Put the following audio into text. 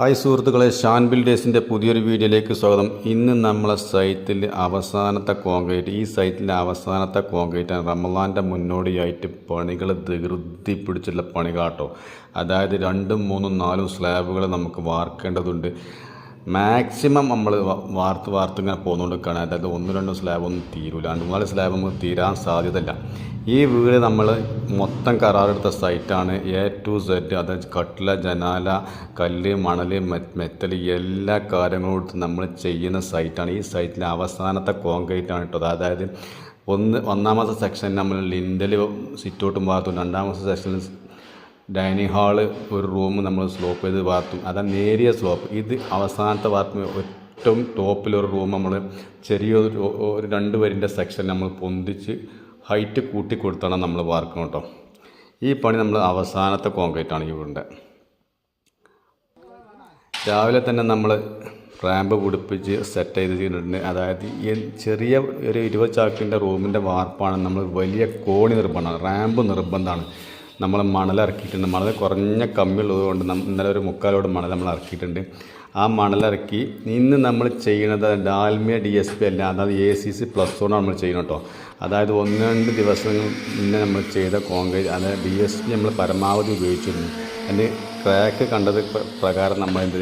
Hi സുഹൃത്തുക്കളെ, ഷാൻ ബിൽഡേഴ്സിൻ്റെ പുതിയൊരു വീഡിയോയിലേക്ക് സ്വാഗതം. ഇന്ന് നമ്മളെ സൈറ്റിൽ അവസാനത്തെ കോൺക്രീറ്റ്, ഈ സൈറ്റിലെ അവസാനത്തെ കോൺക്രീറ്റാണ്. റമദാൻ്റെ മുന്നോടിയായിട്ട് പണികൾ ധൃതി പിടിച്ചുള്ള പണികളാട്ടോ. അതായത് 2, 3, 4 സ്ലാബുകൾ നമുക്ക് വാർക്കേണ്ടതുണ്ട്. മാക്സിമം നമ്മൾ വാർത്ത് ഇങ്ങനെ പോന്നുകൊണ്ടിരിക്കുകയാണ്. അതായത് 1, 2 സ്ലാബൊന്നും തീരില്ല, 2, 4 സ്ലാബ് നമുക്ക് തീരാൻ സാധ്യതയില്ല. ഈ വീട് നമ്മൾ മൊത്തം കരാറെടുത്ത സൈറ്റാണ്. A to Z, അതായത് കട്ടില, ജനാല, കല്ല്, മണൽ, മെറ്റൽ എല്ലാ കാര്യങ്ങളും എടുത്ത് നമ്മൾ ചെയ്യുന്ന സൈറ്റാണ്. ഈ സൈറ്റിലെ അവസാനത്തെ കോൺക്രീറ്റാണ് കേട്ടോ. അതായത് ഒന്നാമത്തെ സെക്ഷൻ നമ്മൾ ലിൻഡൽ സിറ്റൗട്ടും വാർത്തും, രണ്ടാമത്തെ സെക്ഷനിൽ ഡൈനിങ് ഹാള്, ഒരു റൂം നമ്മൾ സ്ലോപ്പ് ചെയ്ത് വാർത്തും. അതാണ് നേരിയ സ്ലോപ്പ്. ഇത് അവസാനത്തെ വാർത്ത് ഏറ്റവും ടോപ്പിലൊരു റൂം നമ്മൾ ചെറിയൊരു 2 വരിൻ്റെ സെക്ഷൻ നമ്മൾ പൊന്തിച്ച് ഹൈറ്റ് കൂട്ടി കൊടുത്താണ് നമ്മൾ വാർക്കണം കേട്ടോ. ഈ പണി നമ്മൾ അവസാനത്തെ കോൺക്രീറ്റാണ് ഈ വീടിൻ്റെ. രാവിലെ തന്നെ നമ്മൾ റാമ്പ് പിടിപ്പിച്ച് സെറ്റ് ചെയ്ത് ചെയ്തിട്ടുണ്ട്. അതായത് ചെറിയ ഒരു 20 ചാക്കിൻ്റെ റൂമിൻ്റെ വാർപ്പാണ്. നമ്മൾ വലിയ കോണി നിർബന്ധമാണ്, റാമ്പ് നിർബന്ധമാണ്. നമ്മൾ മണലിറക്കിയിട്ടുണ്ട്. മണൽ കുറഞ്ഞ കമ്മിയുള്ളത് കൊണ്ട് ഇന്നലെ ഒരു 3/4 ലോഡ് മണൽ നമ്മൾ ഇറക്കിയിട്ടുണ്ട്. ആ മണലിറക്കി ഇന്ന് നമ്മൾ ചെയ്യുന്നത് ഡാൽമിയ DSP അല്ല, അതായത് ACC +1 നമ്മൾ ചെയ്യണം കേട്ടോ. അതായത് 1-2 ദിവസങ്ങൾ മുന്നേ നമ്മൾ ചെയ്ത കോൺക്രീറ്റ്, അതായത് DSP നമ്മൾ പരമാവധി ഉപയോഗിച്ചിരുന്നു. അതിന് ക്രാക്ക് കണ്ടത് പ്രകാരം നമ്മൾ എന്ത്